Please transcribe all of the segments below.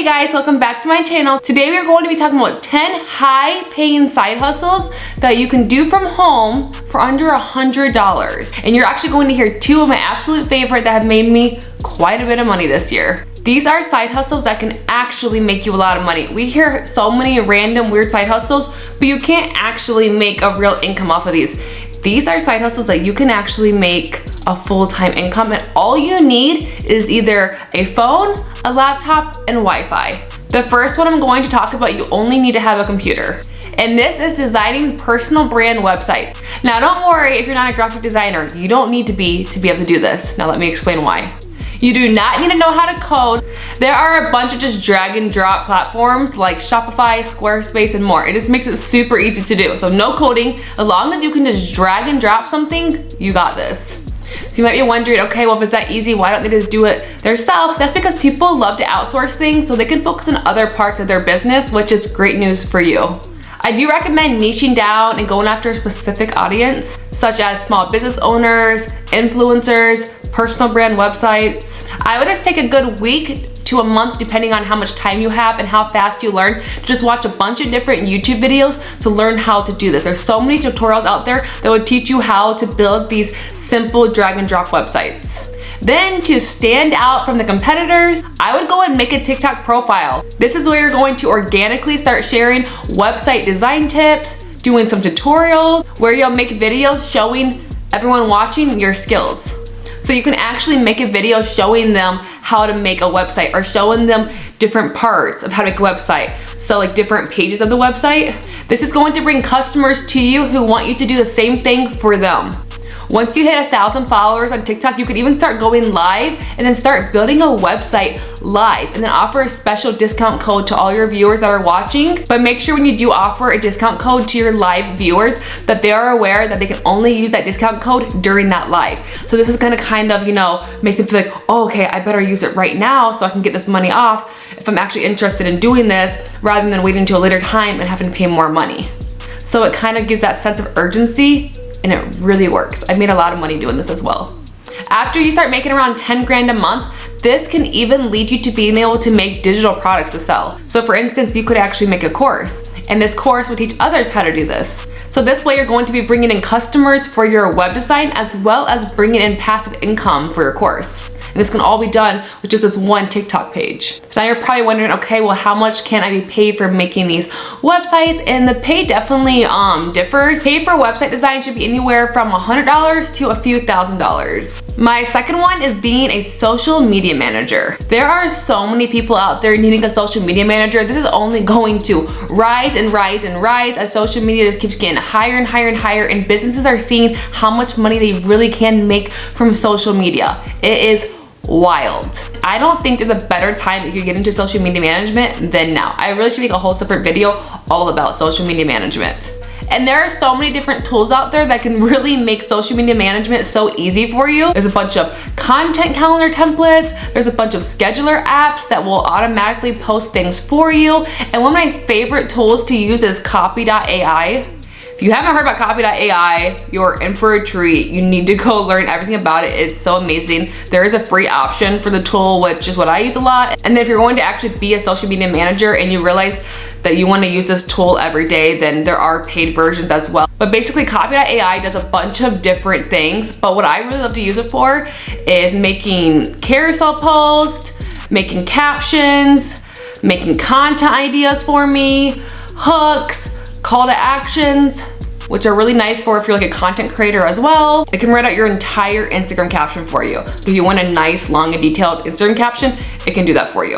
Hey guys, welcome back to my channel. Today we're going to be talking about 10 high-paying side hustles that you can do from home for under $100. And you're actually going to hear two of my absolute favorite that have made me quite a bit of money this year. These are side hustles that can actually make you a lot of money. We hear so many random weird side hustles, but you can't actually make a real income off of these. These are side hustles that you can actually make a full-time income, and all you need is either a phone, a laptop, and Wi-Fi. The first one I'm going to talk about, you only need to have a computer. And this is designing personal brand websites. Now don't worry if you're not a graphic designer, you don't need to be able to do this. Now let me explain why. You do not need to know how to code. There are a bunch of just drag and drop platforms like Shopify, Squarespace, and more. It just makes it super easy to do. So no coding, as long as you can just drag and drop something, you got this. So you might be wondering, okay, well if it's that easy, why don't they just do it themselves? That's because people love to outsource things so they can focus on other parts of their business, which is great news for you. I do recommend niching down and going after a specific audience, such as small business owners, influencers, personal brand websites. I would just take a good week to a month, depending on how much time you have and how fast you learn, to just watch a bunch of different YouTube videos to learn how to do this. There's so many tutorials out there that would teach you how to build these simple drag and drop websites. Then to stand out from the competitors, I would go and make a TikTok profile. This is where you're going to organically start sharing website design tips, doing some tutorials, where you'll make videos showing everyone watching your skills. So you can actually make a video showing them how to make a website or showing them different parts of how to make a website. So like different pages of the website. This is going to bring customers to you who want you to do the same thing for them. Once you hit 1,000 followers on TikTok, you can even start going live and then start building a website live and then offer a special discount code to all your viewers that are watching. But make sure when you do offer a discount code to your live viewers that they are aware that they can only use that discount code during that live. So this is gonna kind of, make them feel like, oh, okay, I better use it right now so I can get this money off if I'm actually interested in doing this, rather than waiting until a later time and having to pay more money. So it kind of gives that sense of urgency, and it really works. I've made a lot of money doing this as well. After you start making around 10 grand a month, this can even lead you to being able to make digital products to sell. So for instance, you could actually make a course, and this course will teach others how to do this. So this way you're going to be bringing in customers for your web design, as well as bringing in passive income for your course. And this can all be done with just this one TikTok page. So now you're probably wondering, okay, well how much can I be paid for making these websites? And the pay definitely differs. Pay for website design should be anywhere from $100 to a few $1,000s. My second one is being a social media manager. There are so many people out there needing a social media manager. This is only going to rise and rise and rise as social media just keeps getting higher and higher and higher, and businesses are seeing how much money they really can make from social media. It is wild. I don't think there's a better time if you get into social media management than now. I really should make a whole separate video all about social media management. And there are so many different tools out there that can really make social media management so easy for you. There's a bunch of content calendar templates. There's a bunch of scheduler apps that will automatically post things for you. And one of my favorite tools to use is copy.ai. If you haven't heard about copy.ai, you're in for a treat. You need to go learn everything about it. It's so amazing. There is a free option for the tool, which is what I use a lot. And then if you're going to actually be a social media manager and you realize that you want to use this tool every day, then there are paid versions as well. But basically copy.ai does a bunch of different things, but what I really love to use it for is making carousel posts, making captions, making content ideas for me, hooks, call to actions, which are really nice for if you're like a content creator as well. It can write out your entire Instagram caption for you. If you want a nice, long, and detailed Instagram caption, it can do that for you.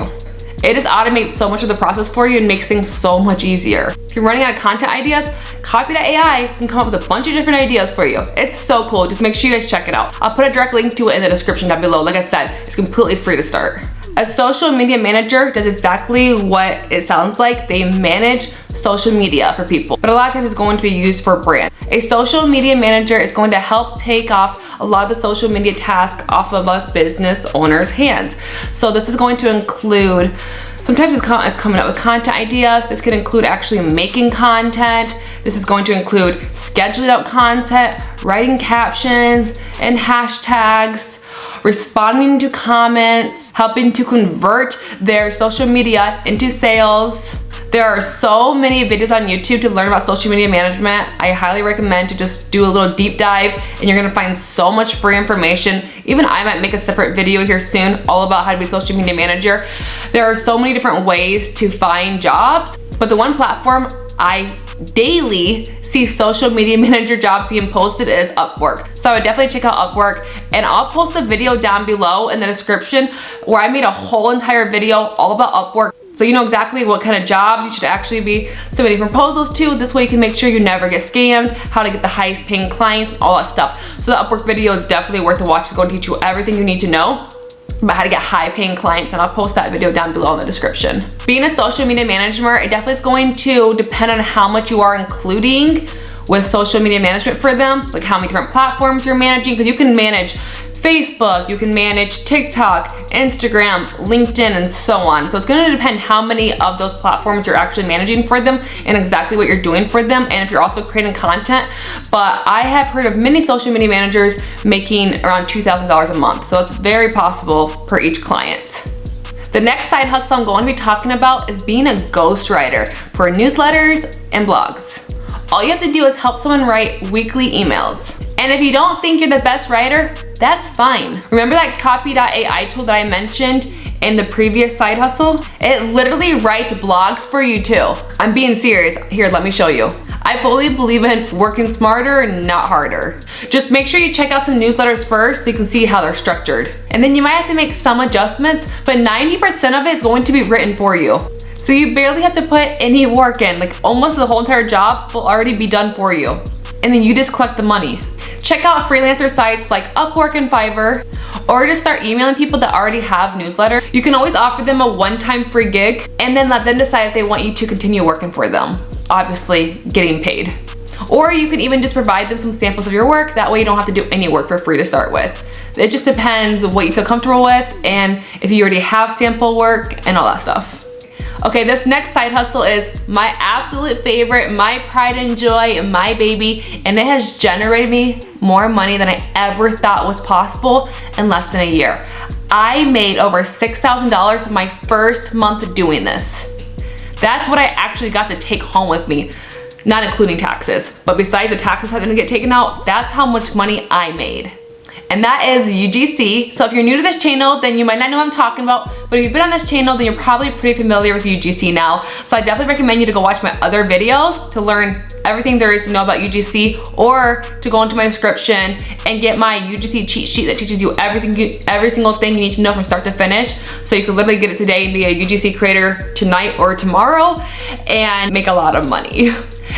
It just automates so much of the process for you and makes things so much easier. If you're running out of content ideas, copy.ai can come up with a bunch of different ideas for you. It's so cool. Just make sure you guys check it out. I'll put a direct link to it in the description down below. Like I said, it's completely free to start. A social media manager does exactly what it sounds like. They manage social media for people, but a lot of times it's going to be used for brand. A social media manager is going to help take off a lot of the social media tasks off of a business owner's hands. So this is going to include, sometimes it's coming up with content ideas. This could include actually making content. This is going to include scheduling out content, writing captions and hashtags, responding to comments, helping to convert their social media into sales. There are so many videos on YouTube to learn about social media management. I highly recommend to just do a little deep dive, and you're gonna find so much free information. Even I might make a separate video here soon all about how to be a social media manager. There are so many different ways to find jobs, but the one platform I daily see social media manager jobs being posted is Upwork. So I would definitely check out Upwork, and I'll post a video down below in the description where I made a whole entire video all about Upwork. So you know exactly what kind of jobs you should actually be submitting proposals to. This way you can make sure you never get scammed, how to get the highest paying clients, and all that stuff. So the Upwork video is definitely worth a watch. It's going to teach you everything you need to know about how to get high paying clients, and I'll post that video down below in the description. Being a social media manager, it definitely is going to depend on how much you are including with social media management for them, like how many different platforms you're managing, because you can manage Facebook, you can manage TikTok, Instagram, LinkedIn, and so on. So it's gonna depend how many of those platforms you're actually managing for them and exactly what you're doing for them, and if you're also creating content. But I have heard of many social media managers making around $2,000 a month. So it's very possible per each client. The next side hustle I'm going to be talking about is being a ghostwriter for newsletters and blogs. All you have to do is help someone write weekly emails. And if you don't think you're the best writer, that's fine. Remember that copy.ai tool that I mentioned in the previous side hustle? It literally writes blogs for you too. I'm being serious. Here, let me show you. I fully believe in working smarter, not harder. Just make sure you check out some newsletters first so you can see how they're structured. And then you might have to make some adjustments, but 90% of it is going to be written for you. So you barely have to put any work in, like almost the whole entire job will already be done for you. And then you just collect the money. Check out freelancer sites like Upwork and Fiverr, or just start emailing people that already have newsletters. You can always offer them a one-time free gig and then let them decide if they want you to continue working for them, obviously getting paid. Or you can even just provide them some samples of your work. That way you don't have to do any work for free to start with. It just depends what you feel comfortable with and if you already have sample work and all that stuff. Okay, this next side hustle is my absolute favorite, my pride and joy, my baby, and it has generated me more money than I ever thought was possible in less than a year. I made over $6,000 my first month doing this. That's what I actually got to take home with me, not including taxes. But besides the taxes having to get taken out, that's how much money I made. And that is UGC. So if you're new to this channel, then you might not know what I'm talking about, but if you've been on this channel, then you're probably pretty familiar with UGC now. So I definitely recommend you to go watch my other videos to learn everything there is to know about UGC, or to go into my description and get my UGC cheat sheet that teaches you every single thing you need to know from start to finish. So you can literally get it today and be a UGC creator tonight or tomorrow and make a lot of money.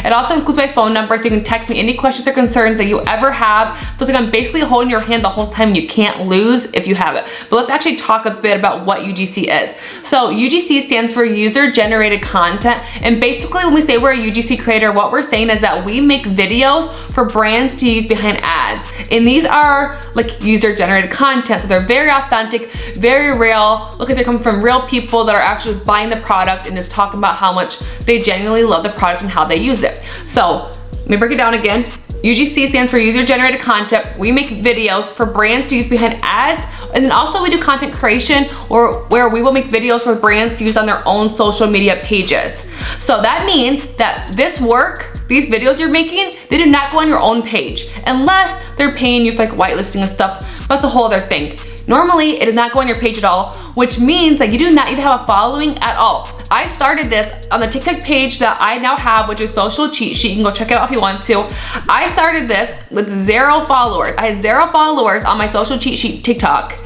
It also includes my phone number, so you can text me any questions or concerns that you ever have. So it's like I'm basically holding your hand the whole time, and you can't lose if you have it. But let's actually talk a bit about what UGC is. So UGC stands for user generated content. And basically when we say we're a UGC creator, what we're saying is that we make videos for brands to use behind ads. And these are like user generated content. So they're very authentic, very real. Look like they're coming from real people that are actually just buying the product and just talking about how much they genuinely love the product and how they use it. So let me break it down again. UGC stands for user generated content. We make videos for brands to use behind ads, and then also we do content creation, or where we will make videos for brands to use on their own social media pages. So that means that this work, these videos you're making, they do not go on your own page unless they're paying you for like whitelisting and stuff. That's a whole other thing. Normally, it does not go on your page at all, which means that you do not need to have a following at all. I started this on the TikTok page that I now have, which is Social Cheat Sheet. You can go check it out if you want to. I started this with 0 followers. I had 0 followers on my Social Cheat Sheet TikTok.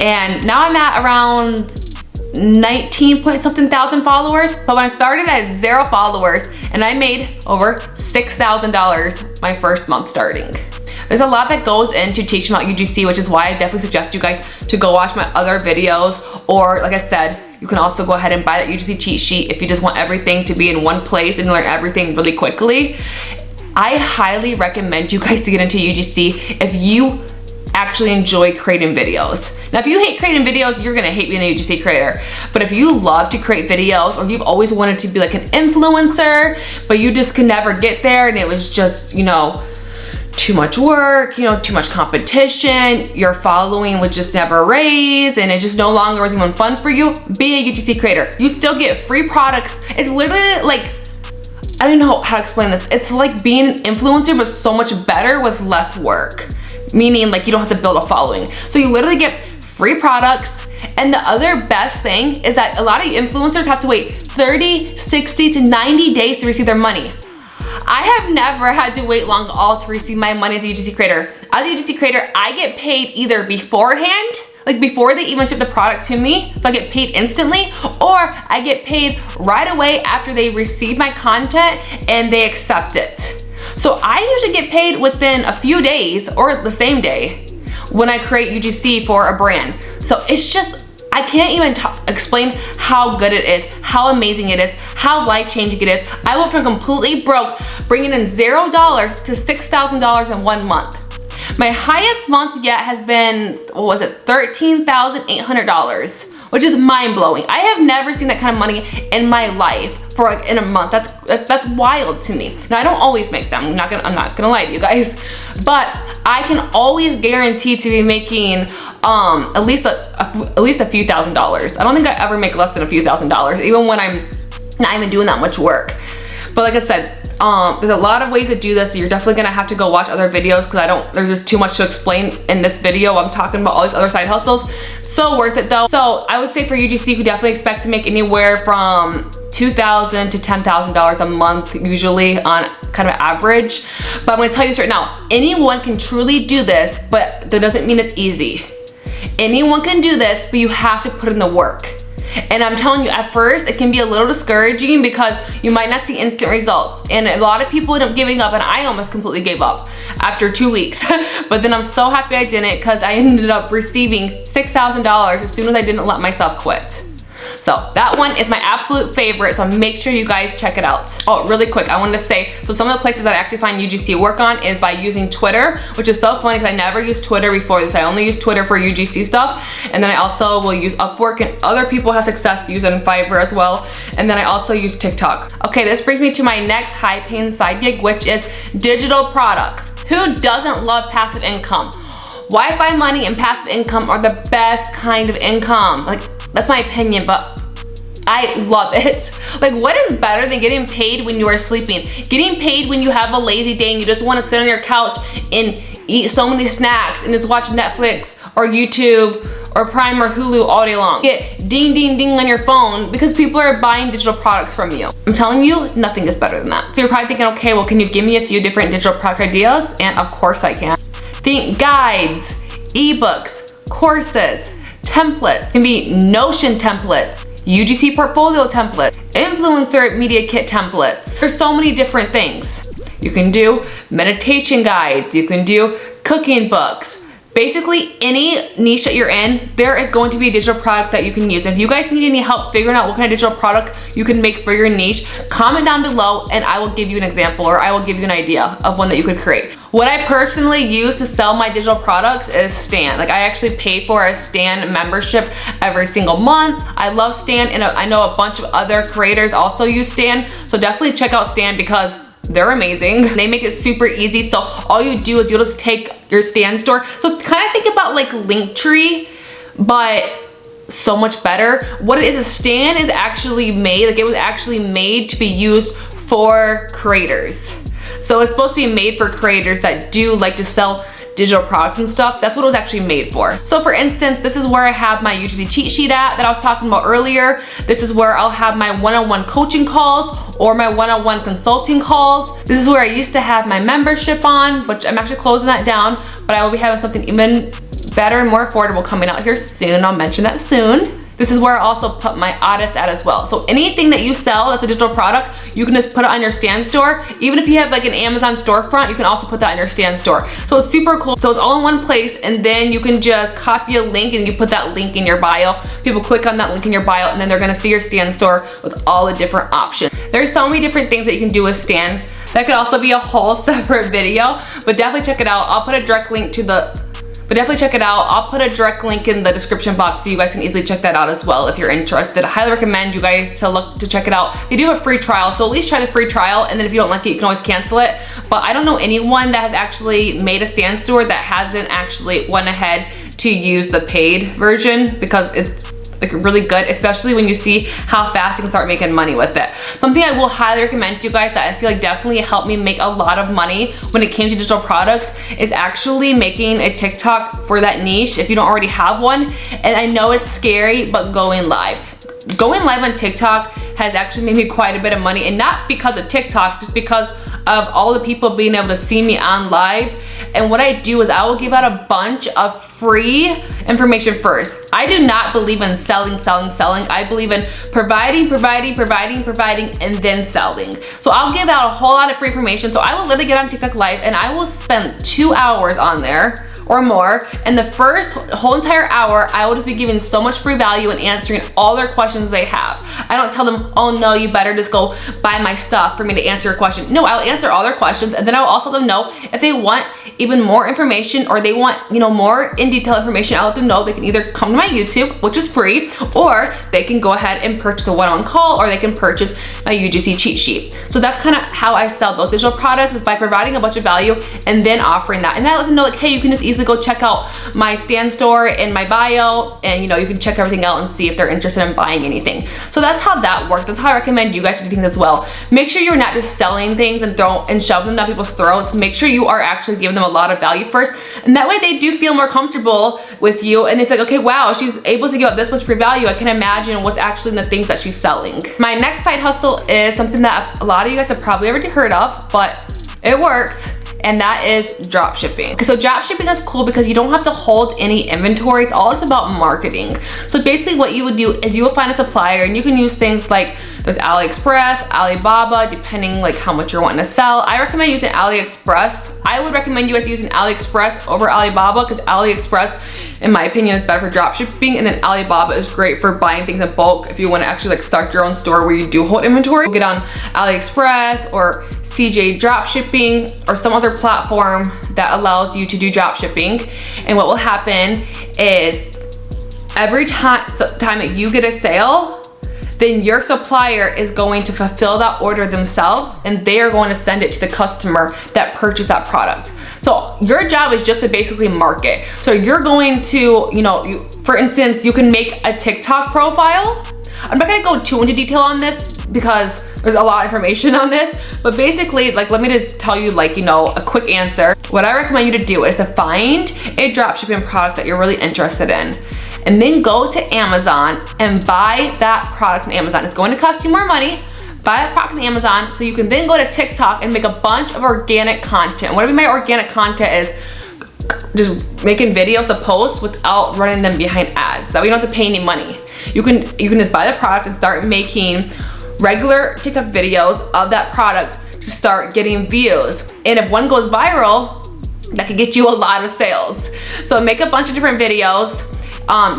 And now I'm at around 19 point something thousand followers. But when I started, I had 0 followers and I made over $6,000 my first month starting. There's a lot that goes into teaching about UGC, which is why I definitely suggest you guys to go watch my other videos, or like I said, you can also go ahead and buy that UGC cheat sheet if you just want everything to be in one place and learn everything really quickly. I highly recommend you guys to get into UGC if you actually enjoy creating videos. Now, if you hate creating videos, you're gonna hate being a UGC creator. But if you love to create videos, or you've always wanted to be like an influencer, but you just could never get there and it was just, you know, too much work, you know, too much competition, your following would just never raise, and it just no longer was even fun for you, be a UGC creator. You still get free products. It's literally like, I don't know how to explain this. It's like being an influencer, but so much better with less work. Meaning like you don't have to build a following. So you literally get free products. And the other best thing is that a lot of influencers have to wait 30, 60 to 90 days to receive their money. I have never had to wait long at all to receive my money as a UGC creator. As a UGC creator, I get paid either beforehand, like before they even ship the product to me, so I get paid instantly, or I get paid right away after they receive my content and they accept it. So I usually get paid within a few days or the same day when I create UGC for a brand. So it's just, I can't even explain how good it is, how amazing it is, how life-changing it is. I went from completely broke, bringing in $0 to $6,000 in 1 month. My highest month yet has been, what was it, $13,800, which is mind-blowing. I have never seen that kind of money in my life for like in a month. That's wild to me. Now I don't always make them. I'm not gonna lie to you guys, but I can always guarantee to be making at least a few $1,000s. I don't think I ever make less than a few $1,000s, even when I'm not even doing that much work. But like I said, there's a lot of ways to do this, so you're definitely gonna have to go watch other videos because there's just too much to explain in this video. I'm talking about all these other side hustles. So worth it though. So I would say for UGC, you could definitely expect to make anywhere from $2,000 to $10,000 a month, usually on kind of average. But I'm gonna tell you this right now, anyone can truly do this, but that doesn't mean it's easy. Anyone can do this, but you have to put in the work. And I'm telling you, at first, it can be a little discouraging because you might not see instant results. And a lot of people end up giving up, and I almost completely gave up after 2 weeks. But then I'm so happy I didn't because I ended up receiving $6,000 as soon as I didn't let myself quit. So that one is my absolute favorite, so make sure you guys check it out. Oh, really quick, I wanted to say, so some of the places that I actually find UGC work on is by using Twitter, which is so funny because I never used Twitter before this. I only use Twitter for UGC stuff, and then I also will use Upwork, and other people have success using Fiverr as well, and then I also use TikTok. Okay, this brings me to my next high-paying side gig, which is digital products. Who doesn't love passive income? Wi-Fi money and passive income are the best kind of income. Like, that's my opinion, but I love it. Like, what is better than getting paid when you are sleeping? Getting paid when you have a lazy day and you just want to sit on your couch and eat so many snacks and just watch Netflix or YouTube or Prime or Hulu all day long. Get ding, ding, ding on your phone because people are buying digital products from you. I'm telling you, nothing is better than that. So you're probably thinking, okay, well, can you give me a few different digital product ideas? And of course I can. Think guides, ebooks, courses, templates. It can be Notion templates, UGC portfolio templates, influencer media kit templates. There's so many different things. You can do meditation guides, you can do cooking books. Basically, any niche that you're in, there is going to be a digital product that you can use. If you guys need any help figuring out what kind of digital product you can make for your niche, comment down below and I will give you an example, or I will give you an idea of one that you could create. What I personally use to sell my digital products is Stan. Like, I actually pay for a Stan membership every single month. I love Stan, and I know a bunch of other creators also use Stan, so definitely check out Stan because they're amazing. They make it super easy, so all you do is you'll just take your Stan store. So kind of think about like Linktree, but so much better. What it is, Stan is actually made, like it was actually made to be used for creators. So it's supposed to be made for creators that do like to sell digital products and stuff. That's what it was actually made for. So for instance, this is where I have my UGC cheat sheet at that I was talking about earlier. This is where I'll have my one-on-one coaching calls or my one-on-one consulting calls. This is where I used to have my membership on, which I'm actually closing that down, but I will be having something even better and more affordable coming out here soon. I'll mention that soon. This is where I also put my audits at as well. So anything that you sell that's a digital product, you can just put it on your Stan store. Even if you have like an Amazon storefront, you can also put that in your Stan store. So it's super cool. So it's all in one place, and then you can just copy a link and you put that link in your bio. People click on that link in your bio and then they're gonna see your Stan store with all the different options. There's so many different things that you can do with Stan. That could also be a whole separate video, but definitely check it out. I'll put a direct link to the but definitely check it out. I'll put a direct link in the description box so you guys can easily check that out as well if you're interested. I highly recommend you guys to check it out. They do have a free trial, so at least try the free trial, and then if you don't like it, you can always cancel it. But I don't know anyone that has actually made a stand store that hasn't actually went ahead to use the paid version, because it's like really good, especially when you see how fast you can start making money with it. Something I will highly recommend to you guys that I feel like definitely helped me make a lot of money when it came to digital products is actually making a TikTok for that niche if you don't already have one. And I know it's scary, but going live on TikTok has actually made me quite a bit of money, and not because of TikTok, just because of all the people being able to see me on live. And what I do is I will give out a bunch of free information first. I do not believe in selling. I believe in providing, and then selling. So I'll give out a whole lot of free information. So I will literally get on TikTok live and I will spend 2 hours on there or more, and the first whole entire hour I will just be giving so much free value and answering all their questions they have. I don't tell them, oh no, you better just go buy my stuff for me to answer your question. No, I'll answer all their questions, and then I'll also let them know if they want even more information or they want, you know, more in detail information. I'll let them know they can either come to my YouTube, which is free, or they can go ahead and purchase a one-on call, or they can purchase my UGC cheat sheet. So that's kind of how I sell those digital products, is by providing a bunch of value and then offering that. And then I let them know, like, hey, you can just easily go check out my stand store in my bio, and you know, you can check everything out and see if they're interested in buying anything. So that's how that works. That's how I recommend you guys do things as well. Make sure you're not just selling things and shoving them down people's throats. Make sure you are actually giving them a lot of value first, and that way they do feel more comfortable with you, and they feel like, okay, wow, she's able to give out this much free value. I can imagine what's actually in the things that she's selling. My next side hustle is something that a lot of you guys have probably already heard of, but it works, and that is dropshipping. Okay, so dropshipping is cool because you don't have to hold any inventory. It's all just about marketing. So basically what you would do is you will find a supplier, and you can use things like there's AliExpress, Alibaba, depending like how much you're wanting to sell. I recommend using AliExpress. I would recommend you guys using AliExpress over Alibaba, because AliExpress, in my opinion, is better for dropshipping, and then Alibaba is great for buying things in bulk if you want to actually like start your own store where you do hold inventory. Get on AliExpress or CJ Dropshipping or some other platform that allows you to do dropshipping. And what will happen is every time that you get a sale, then your supplier is going to fulfill that order themselves, and they are going to send it to the customer that purchased that product. So your job is just to basically market. So you're going to, you know, for instance, you can make a TikTok profile. I'm not gonna go too into detail on this because there's a lot of information on this, but basically, like, let me just tell you, like, you know, a quick answer. What I recommend you to do is to find a dropshipping product that you're really interested in, and then go to Amazon and buy that product on Amazon. It's going to cost you more money. Buy that product on Amazon so you can then go to TikTok and make a bunch of organic content. What I mean by organic content is just making videos to post without running them behind ads. That way you don't have to pay any money. You can just buy the product and start making regular TikTok videos of that product to start getting views. And if one goes viral, that can get you a lot of sales. So make a bunch of different videos.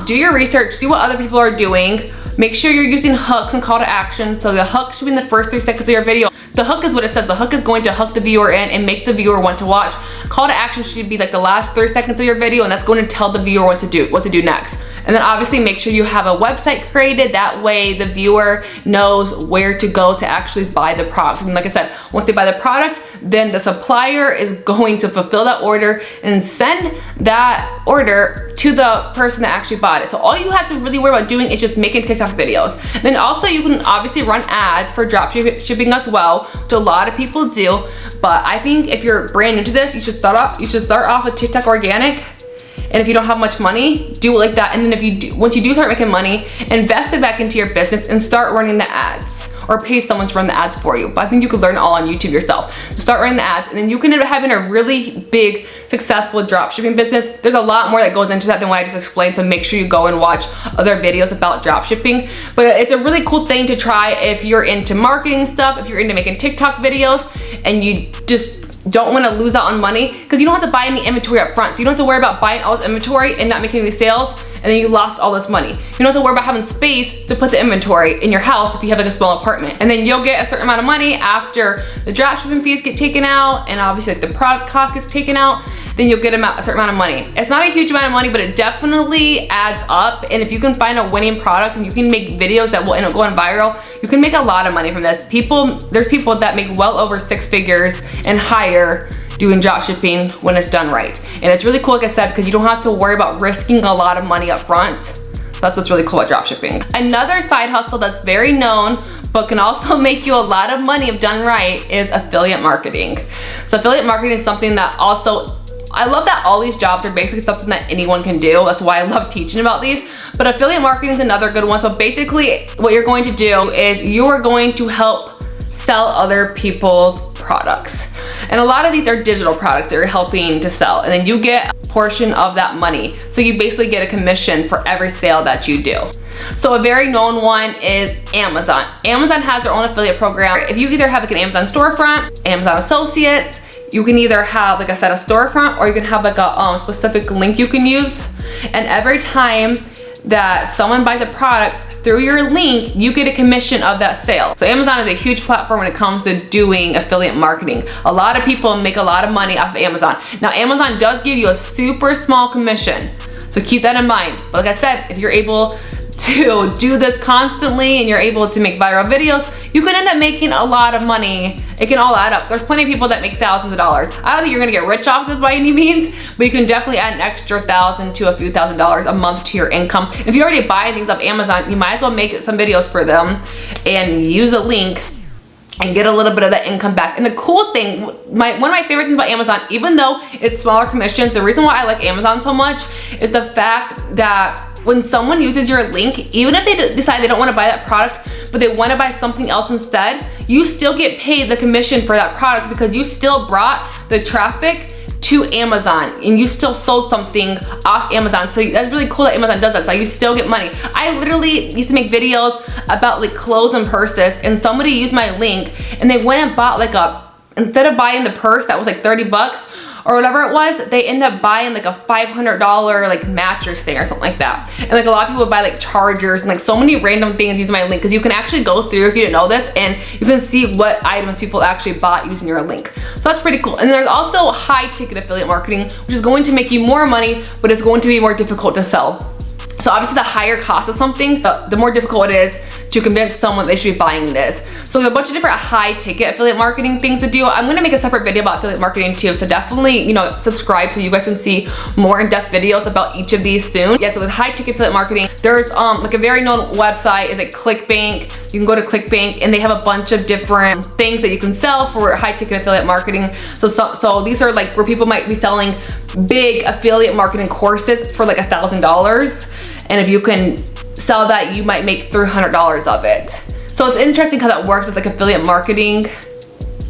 Do your research, see what other people are doing. Make sure you're using hooks and call to action. So the hook should be in the first 3 seconds of your video. The hook is what it says. The hook is going to hook the viewer in and make the viewer want to watch. Call to action should be like the last 30 seconds of your video, and that's going to tell the viewer what to do next. And then obviously make sure you have a website created. That way the viewer knows where to go to actually buy the product. And like I said, once they buy the product, then the supplier is going to fulfill that order and send that order to the person that actually bought it. So all you have to really worry about doing is just making TikTok videos. Then also you can obviously run ads for drop shipping as well, which a lot of people do. But I think if you're brand new to this, you should start off with TikTok organic. And if you don't have much money, do it like that. And then once you do start making money, invest it back into your business and start running the ads, or pay someone to run the ads for you. But I think you could learn it all on YouTube yourself. So start running the ads, and then you can end up having a really big, successful dropshipping business. There's a lot more that goes into that than what I just explained, so make sure you go and watch other videos about dropshipping. But it's a really cool thing to try if you're into marketing stuff, if you're into making TikTok videos, and you just don't want to lose out on money, because you don't have to buy any inventory up front. So you don't have to worry about buying all this inventory and not making any sales, and then you lost all this money. You don't have to worry about having space to put the inventory in your house if you have like a small apartment. And then you'll get a certain amount of money after the dropshipping fees get taken out, and obviously like the product cost gets taken out, then you'll get a certain amount of money. It's not a huge amount of money, but it definitely adds up. And if you can find a winning product and you can make videos that will end up going viral, you can make a lot of money from this. There's people that make well over 6 figures and higher doing dropshipping when it's done right. And it's really cool, like I said, because you don't have to worry about risking a lot of money up front. That's what's really cool about dropshipping. Another side hustle that's very known but can also make you a lot of money if done right is affiliate marketing. So affiliate marketing is something that also, I love that all these jobs are basically something that anyone can do. That's why I love teaching about these. But affiliate marketing is another good one. So basically what you're going to do is you are going to help sell other people's products. And a lot of these are digital products that you're helping to sell, and then you get a portion of that money. So you basically get a commission for every sale that you do. So a very known one is Amazon. Amazon has their own affiliate program. If you either have like an Amazon storefront, Amazon Associates, you can either have, like I said, a storefront, or you can have like a specific link you can use. And every time that someone buys a product through your link, you get a commission of that sale. So Amazon is a huge platform when it comes to doing affiliate marketing. A lot of people make a lot of money off of Amazon. Now Amazon does give you a super small commission, so keep that in mind. But like I said, if you're able to do this constantly and you're able to make viral videos, you can end up making a lot of money. It can all add up. There's plenty of people that make thousands of dollars. I don't think you're gonna get rich off this by any means, but you can definitely add an extra $1,000 to a few $1,000s a month to your income. If you already buy things off Amazon, you might as well make some videos for them and use a link and get a little bit of that income back. And the cool thing, one of my favorite things about Amazon, even though it's smaller commissions, the reason why I like Amazon so much is the fact that when someone uses your link, even if they decide they don't want to buy that product, but they want to buy something else instead, you still get paid the commission for that product because you still brought the traffic to Amazon and you still sold something off Amazon. So that's really cool that Amazon does that. So you still get money. I literally used to make videos about like clothes and purses, and somebody used my link and they went and bought like instead of buying the purse that was like 30 bucks or whatever it was, they end up buying like a $500 like mattress thing or something like that. And like a lot of people would buy like chargers and like so many random things using my link, because you can actually go through, if you didn't know this, and you can see what items people actually bought using your link. So that's pretty cool. And then there's also high ticket affiliate marketing, which is going to make you more money, but it's going to be more difficult to sell. So obviously the higher cost of something, the more difficult it is to convince someone they should be buying this. So there's a bunch of different high ticket affiliate marketing things to do. I'm gonna make a separate video about affiliate marketing too, so definitely, subscribe so you guys can see more in-depth videos about each of these soon. Yeah, so with high ticket affiliate marketing, there's like a very known website is like ClickBank. You can go to ClickBank and they have a bunch of different things that you can sell for high ticket affiliate marketing. So these are like where people might be selling big affiliate marketing courses for like $1,000. And if you can sell that, you might make $300 of it. So it's interesting how that works with like affiliate marketing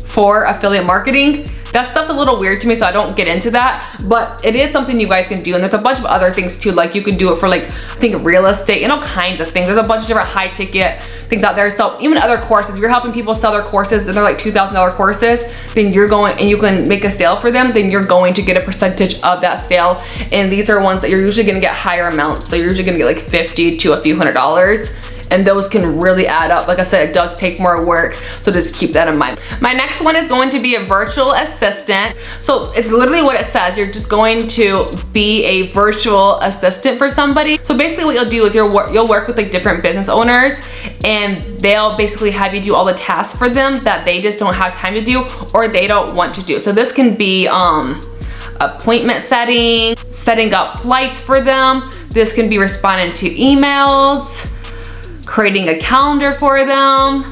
for affiliate marketing. That stuff's a little weird to me, so I don't get into that, but it is something you guys can do. And there's a bunch of other things too, like you can do it for like, I think real estate and all kinds of things. There's a bunch of different high ticket things out there. So even other courses, if you're helping people sell their courses and they're like $2,000 courses, then you're going and you can make a sale for them, then you're going to get a percentage of that sale. And these are ones that you're usually gonna get higher amounts. So you're usually gonna get like 50 to a few $100s. And those can really add up. Like I said, it does take more work, so just keep that in mind. My next one is going to be a virtual assistant. So it's literally what it says. You're just going to be a virtual assistant for somebody. So basically what you'll do is you'll work with like different business owners, and they'll basically have you do all the tasks for them that they just don't have time to do or they don't want to do. So this can be appointment setting up flights for them. This can be responding to emails, creating a calendar for them,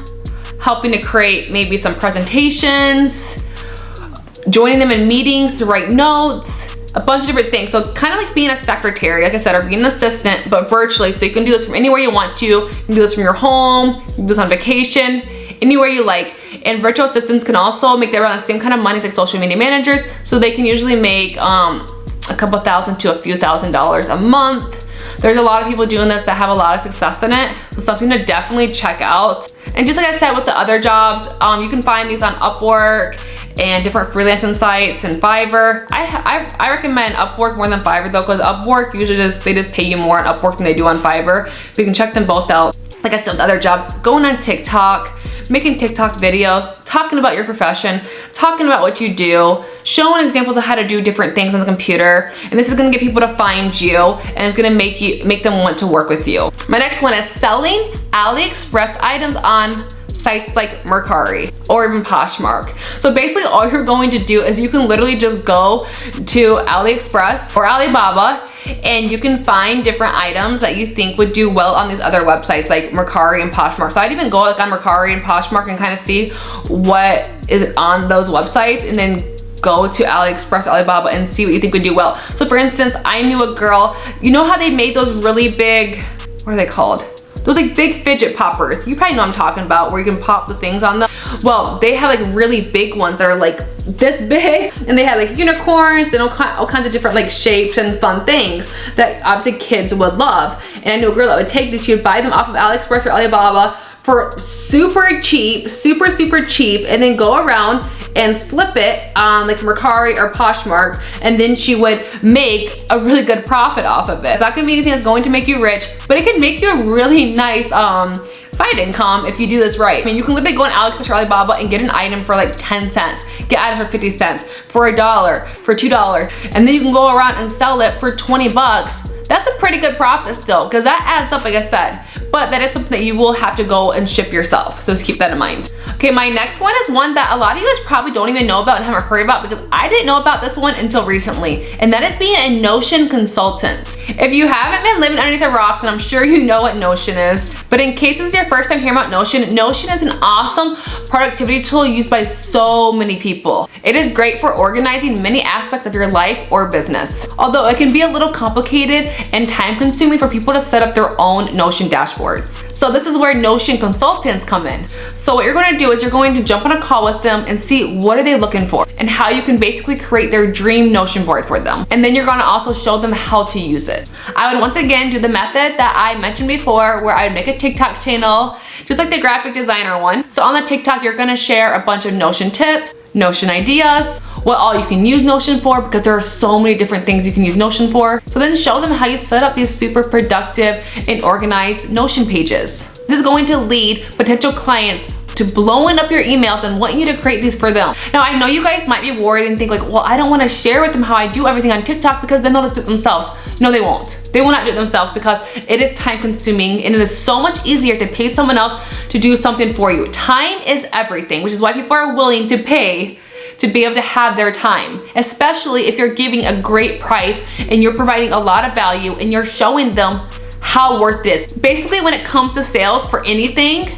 helping to create maybe some presentations, joining them in meetings to write notes, a bunch of different things. So kind of like being a secretary, like I said, or being an assistant, but virtually. So you can do this from anywhere you want to. You can do this from your home, you can do this on vacation, anywhere you like. And virtual assistants can also make around the same kind of money as like social media managers. So they can usually make a couple $1,000 to a few $1,000s a month. There's a lot of people doing this that have a lot of success in it. So something to definitely check out. And just like I said with the other jobs, you can find these on Upwork and different freelancing sites and Fiverr. I recommend Upwork more than Fiverr though, because Upwork usually they just pay you more on Upwork than they do on Fiverr. But you can check them both out. Like I said with other jobs, going on TikTok, making TikTok videos, talking about your profession, talking about what you do, showing examples of how to do different things on the computer, and this is gonna get people to find you, and it's gonna make them want to work with you. My next one is selling AliExpress items on sites like Mercari or even Poshmark. So basically all you're going to do is you can literally just go to AliExpress or Alibaba and you can find different items that you think would do well on these other websites like Mercari and Poshmark. So I'd even go like on Mercari and Poshmark and kind of see what is on those websites, and then go to AliExpress, Alibaba, and see what you think would do well. So for instance, I knew a girl, you know how they made those really big, what are they called? Those like big fidget poppers. You probably know what I'm talking about, where you can pop the things on them. Well, they have like really big ones that are like this big, and they have like unicorns and all kinds of different like shapes and fun things that obviously kids would love. And I knew a girl that would take these, she would buy them off of AliExpress or Alibaba for super cheap, super cheap, and then go around and flip it on like Mercari or Poshmark, and then she would make a really good profit off of it. It's not gonna be anything that's going to make you rich, but it can make you a really nice side income if you do this right. I mean, you can literally go on AliExpress or Alibaba and get an item for like 10 cents, get items for 50 cents, for $1, for $2, and then you can go around and sell it for 20 bucks. That's a pretty good profit still, because that adds up, like I said. But that is something that you will have to go and ship yourself. So just keep that in mind. Okay, my next one is one that a lot of you guys probably don't even know about and haven't heard about, because I didn't know about this one until recently. And that is being a Notion consultant. If you haven't been living underneath a rock, then I'm sure you know what Notion is. But in case this is your first time hearing about Notion, Notion is an awesome productivity tool used by so many people. It is great for organizing many aspects of your life or business. Although it can be a little complicated and time consuming for people to set up their own Notion dashboards. So this is where Notion consultants come in. So what you're going to do is you're going to jump on a call with them and see what are they looking for and how you can basically create their dream Notion board for them. And then you're going to also show them how to use it. I would once again do the method that I mentioned before, where I would make a TikTok channel, just like the graphic designer one. So on the TikTok, you're going to share a bunch of Notion tips, Notion ideas, what all you can use Notion for, because there are so many different things you can use Notion for. So then show them how you set up these super productive and organized Notion pages. This is going to lead potential clients to blowing up your emails and wanting you to create these for them. Now, I know you guys might be worried and think like, well, I don't want to share with them how I do everything on TikTok, because then they'll just do it themselves. No, they won't. They will not do it themselves, because it is time consuming and it is so much easier to pay someone else to do something for you. Time is everything, which is why people are willing to pay to be able to have their time, especially if you're giving a great price and you're providing a lot of value and you're showing them how worth it is. Basically, when it comes to sales for anything,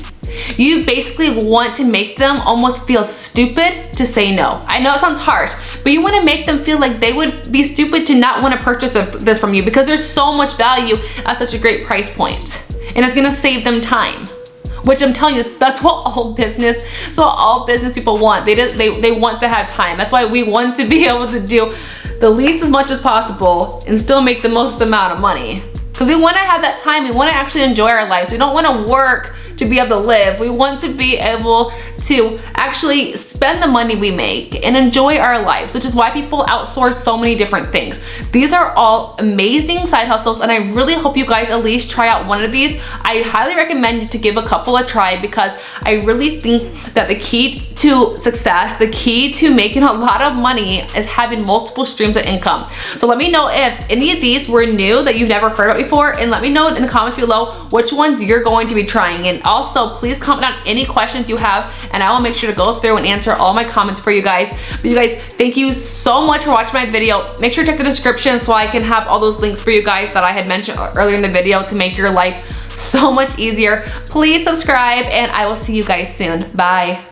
you basically want to make them almost feel stupid to say no. I know it sounds harsh, but you want to make them feel like they would be stupid to not want to purchase this from you, because there's so much value at such a great price point, and it's going to save them time. Which I'm telling you, that's what all business people want. They want to have time. That's why we want to be able to do the least as much as possible and still make the most amount of money. Because we want to have that time. We want to actually enjoy our lives. We don't want to work to be able to live. We want to be able to actually spend the money we make and enjoy our lives, which is why people outsource so many different things. These are all amazing side hustles, and I really hope you guys at least try out one of these. I highly recommend you to give a couple a try, because I really think that the key to success, the key to making a lot of money, is having multiple streams of income. So let me know if any of these were new that you've never heard about before, and let me know in the comments below which ones you're going to be trying. And also, please comment on any questions you have, and I will make sure to go through and answer all my comments for you guys. But you guys, thank you so much for watching my video. Make sure to check the description so I can have all those links for you guys that I had mentioned earlier in the video to make your life so much easier. Please subscribe, and I will see you guys soon. Bye.